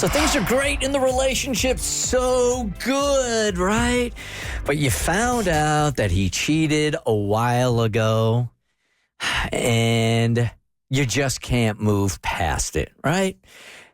So things are great in the relationship, so good, right? But you found out that he cheated a while ago, and you just can't move past it, right?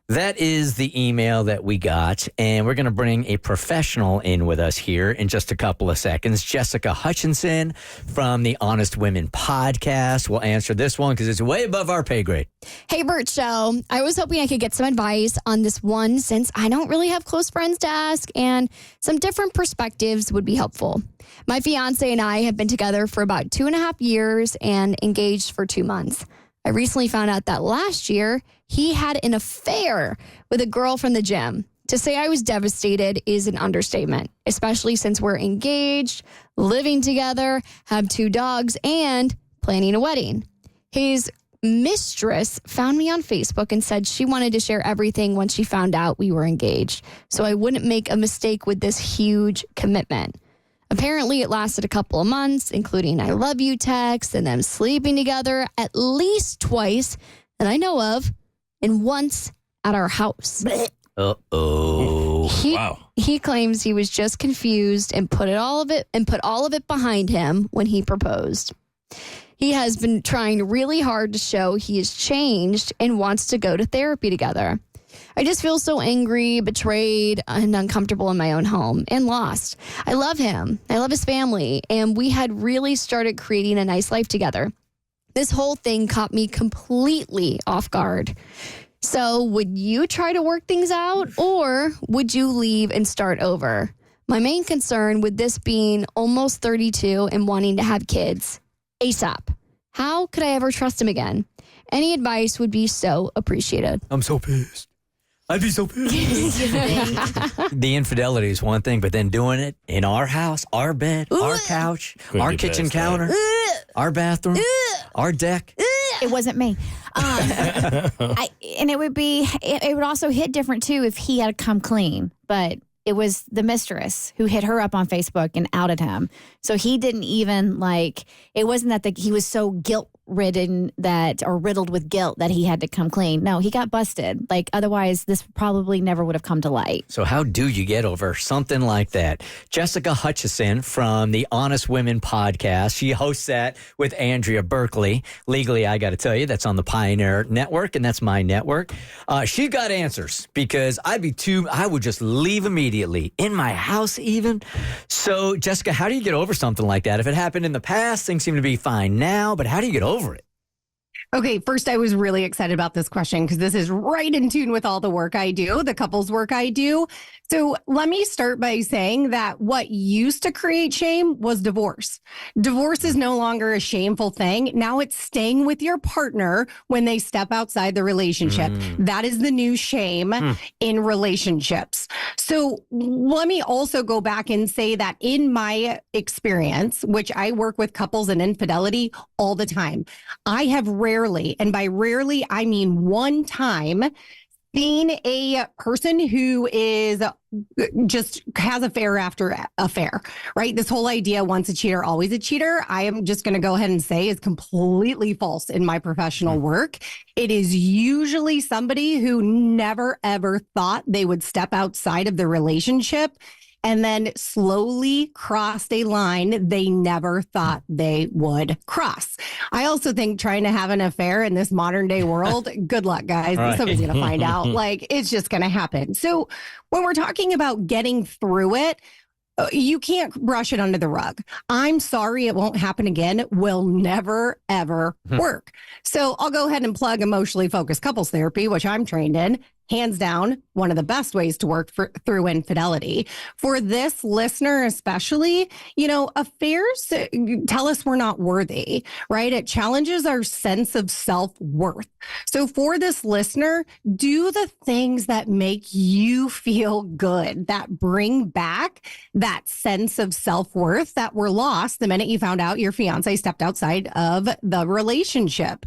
That is the email that we got, and we're going to bring a professional in with us here in just a couple of seconds. Jessica Hutchinson from the Honest Women podcast will answer this one because it's way above our pay grade. Hey, Bert Show. I was hoping I could get some advice on this one since I don't really have close friends to ask, and some different perspectives would be helpful. My fiancé and I have been together for about 2.5 years and engaged for 2 months. I recently found out that last year he had an affair with a girl from the gym. To say I was devastated is an understatement, especially since we're engaged, living together, have 2 dogs, and planning a wedding. His mistress found me on Facebook and said she wanted to share everything once she found out we were engaged, so I wouldn't make a mistake with this huge commitment. Apparently, it lasted a couple of months, including I love you texts and them sleeping together at least twice that I know of, and once at our house. Uh-oh. Wow. He claims he was just confused and put all of it behind him when he proposed. He has been trying really hard to show he has changed and wants to go to therapy together. I just feel so angry, betrayed, and uncomfortable in my own home and lost. I love him. I love his family. And we had really started creating a nice life together. This whole thing caught me completely off guard. So would you try to work things out, or would you leave and start over? My main concern with this being almost 32 and wanting to have kids ASAP. How could I ever trust him again? Any advice would be so appreciated. I'm so pissed. I'd be so pissed. The infidelity is one thing, but then doing it in our house, our bed, our couch, our kitchen counter, our bathroom, our deck. It wasn't me. And it would also hit different too if he had come clean, but it was the mistress who hit her up on Facebook and outed him. So he didn't even it wasn't that he was so guilt-ridden or riddled with guilt that he had to come clean. No, he got busted. Otherwise, this probably never would have come to light. So how do you get over something like that? Jessica Hutchinson from the Honest Women podcast. She hosts that with Andrea Berkeley. Legally, I got to tell you, that's on the Pioneer Network, and that's my network. She got answers because I would just leave immediately in my house even. So, Jessica, how do you get over something like that? If it happened in the past, things seem to be fine now, but how do you get over it? Okay, first, I was really excited about this question because this is right in tune with all the work I do, the couples work I do. So let me start by saying that what used to create shame was divorce. Divorce is no longer a shameful thing. Now it's staying with your partner when they step outside the relationship. That is the new shame in relationships. So let me also go back and say that in my experience, which I work with couples and infidelity all the time, I have rarely, and by rarely, I mean one time, seen a person who is just has affair after affair, right? This whole idea, once a cheater, always a cheater, I am just going to go ahead and say is completely false in my professional work. It is usually somebody who never, ever thought they would step outside of the relationship and then slowly crossed a line they never thought they would cross. I also think trying to have an affair in this modern day world, good luck, guys. Right. Somebody's going to find out. It's just going to happen. So when we're talking about getting through it, you can't brush it under the rug. I'm sorry, it won't happen again. Will never, ever work. So I'll go ahead and plug emotionally focused couples therapy, which I'm trained in. Hands down, one of the best ways to work through infidelity. For this listener especially, affairs tell us we're not worthy, right? It challenges our sense of self-worth. So for this listener, do the things that make you feel good, that bring back that sense of self-worth that were lost the minute you found out your fiancé stepped outside of the relationship.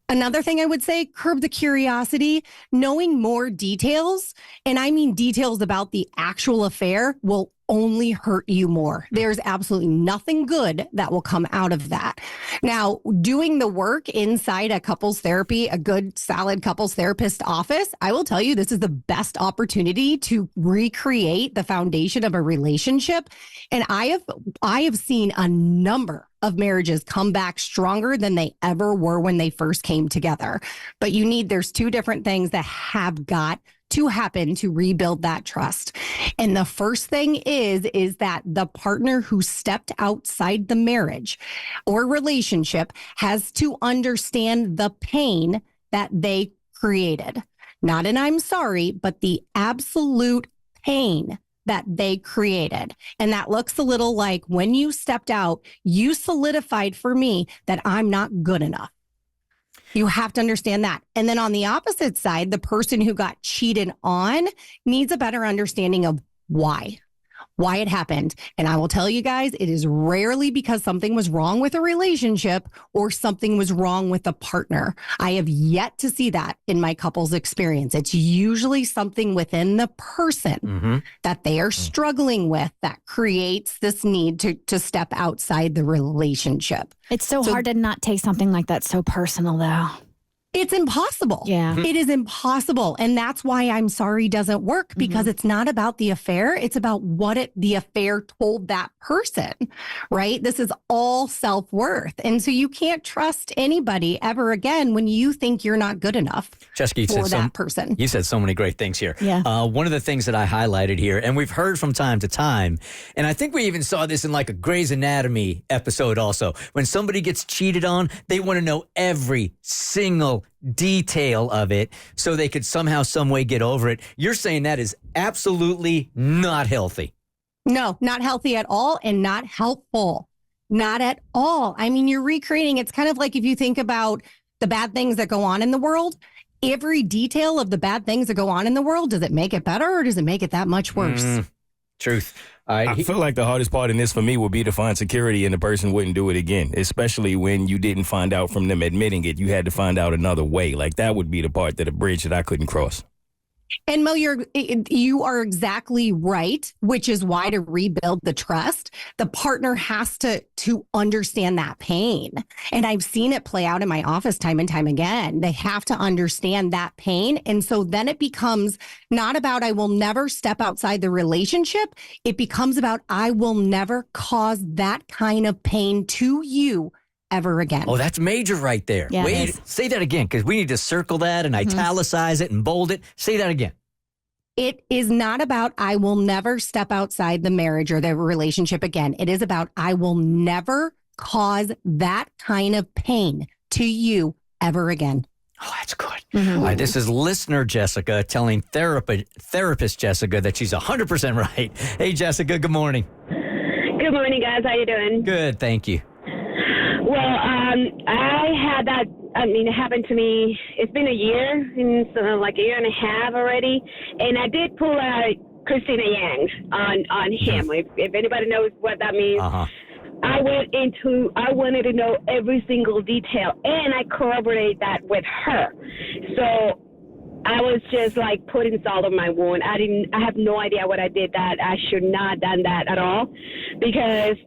Another thing I would say, curb the curiosity. Knowing more details, and I mean details about the actual affair, will only hurt you more. There's absolutely nothing good that will come out of that. Now, doing the work inside a couples therapy, a good, solid couples therapist office, I will tell you, this is the best opportunity to recreate the foundation of a relationship. And I have seen a number of marriages come back stronger than they ever were when they first came together. But there's two different things that have got to happen to rebuild that trust. And the first thing is that the partner who stepped outside the marriage or relationship has to understand the pain that they created. Not an I'm sorry, but the absolute pain that they created. And that looks a little like when you stepped out, you solidified for me that I'm not good enough. You have to understand that. And then on the opposite side, the person who got cheated on needs a better understanding of why it happened. And I will tell you guys, it is rarely because something was wrong with a relationship or something was wrong with a partner. I have yet to see that in my couple's experience. It's usually something within the person that they are struggling with that creates this need to step outside the relationship. It's so hard to not take something like that so personal, though. It's impossible. Yeah. It is impossible. And that's why I'm sorry doesn't work, because it's not about the affair. It's about what the affair told that person, right? This is all self-worth. And so you can't trust anybody ever again when you think you're not good enough Jessica, for that person. You said so many great things here. Yeah. One of the things that I highlighted here, and we've heard from time to time, and I think we even saw this in like a Grey's Anatomy episode also. When somebody gets cheated on, they want to know every single detail of it so they could somehow, some way get over it. You're saying that is absolutely not healthy. No, not healthy at all and not helpful. Not at all. I mean, you're recreating. It's kind of like if you think about the bad things that go on in the world, every detail of the bad things that go on in the world, does it make it better or does it make it that much worse? Truth. All right. I feel like the hardest part in this for me would be to find security and the person wouldn't do it again, especially when you didn't find out from them admitting it. You had to find out another way. Like that would be the part that a bridge that I couldn't cross. And Mo, you are exactly right, which is why to rebuild the trust, the partner has to understand that pain. And I've seen it play out in my office time and time again. They have to understand that pain. And so then it becomes not about I will never step outside the relationship. It becomes about I will never cause that kind of pain to you ever again. Oh, that's major right there. Yeah, Wait, say that again, because we need to circle that and italicize it and bold it. Say that again. It is not about I will never step outside the marriage or the relationship again. It is about I will never cause that kind of pain to you ever again. Oh, that's good. All right, this is listener Jessica telling therapist Jessica that she's 100% right. Hey, Jessica, good morning. Good morning, guys. How you doing? Good, thank you. Well, I had that. I mean, it happened to me. It's been a year, and so like a year and a half already. And I did pull out Christina Yang on him. If anybody knows what that means, I wanted to know every single detail, and I corroborated that with her. So I was just like putting salt on my wound. I have no idea what I did that I should not have done that at all, because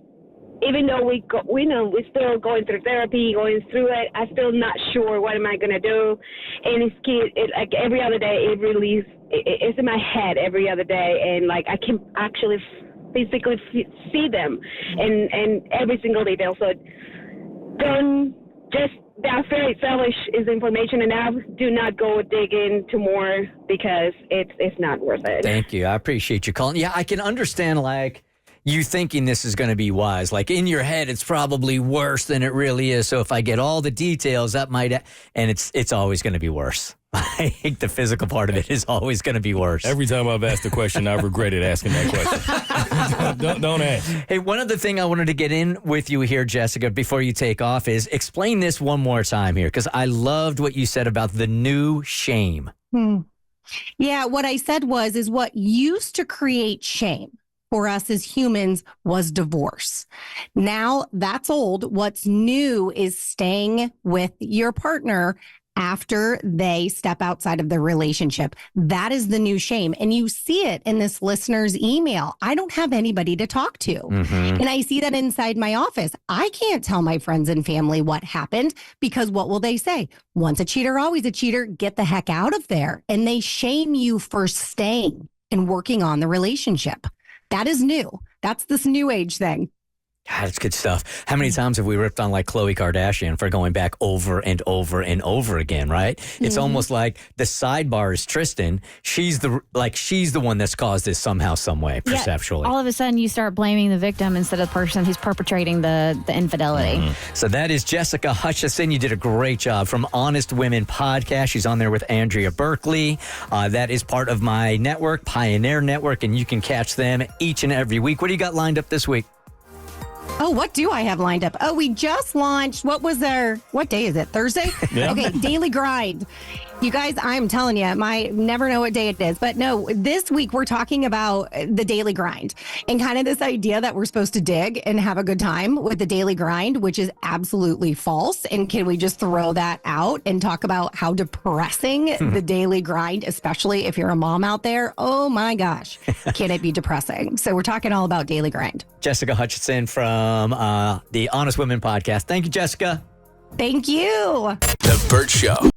even though we're still going through therapy, going through it, I'm still not sure what am I going to do. And like every other day, it's in my head every other day. And like, I can actually physically see them and every single detail. So that's very selfish is information enough. Do not go dig into more because it's not worth it. Thank you. I appreciate you calling. Yeah, I can understand like you thinking this is going to be wise. Like in your head, it's probably worse than it really is. So if I get all the details, that might, and it's always going to be worse. I think the physical part of it is always going to be worse. Every time I've asked a question, I've regretted asking that question. don't ask. Hey, one other thing I wanted to get in with you here, Jessica, before you take off is explain this one more time here, because I loved what you said about the new shame. Yeah, what I said is what used to create shame for us as humans was divorce. Now that's old. What's new is staying with your partner after they step outside of the relationship. That is the new shame. And you see it in this listener's email. I don't have anybody to talk to. And I see that inside my office. I can't tell my friends and family what happened because what will they say? Once a cheater, always a cheater. Get the heck out of there. And they shame you for staying and working on the relationship. That is new. That's this new age thing. God, it's good stuff. How many times have we ripped on like Khloe Kardashian for going back over and over and over again, right? It's almost like the sidebar is Tristan. She's the one that's caused this somehow, some way, perceptually. All of a sudden, you start blaming the victim instead of the person who's perpetrating the infidelity. So that is Jessica Hutchison. You did a great job from Honest Women Podcast. She's on there with Andrea Berkeley. That is part of my network, Pioneer Network, and you can catch them each and every week. What do you got lined up this week? Oh, what do I have lined up? Oh, we just launched. What day is it? Thursday? Yeah. Okay, Daily Grind. You guys, I'm telling you, never know what day it is. But no, this week we're talking about the daily grind and kind of this idea that we're supposed to dig and have a good time with the daily grind, which is absolutely false. And can we just throw that out and talk about how depressing the daily grind, especially if you're a mom out there? Oh my gosh, can it be depressing? So we're talking all about daily grind. Jessica Hutchison from the Honest Women Podcast. Thank you, Jessica. Thank you. The Bert Show.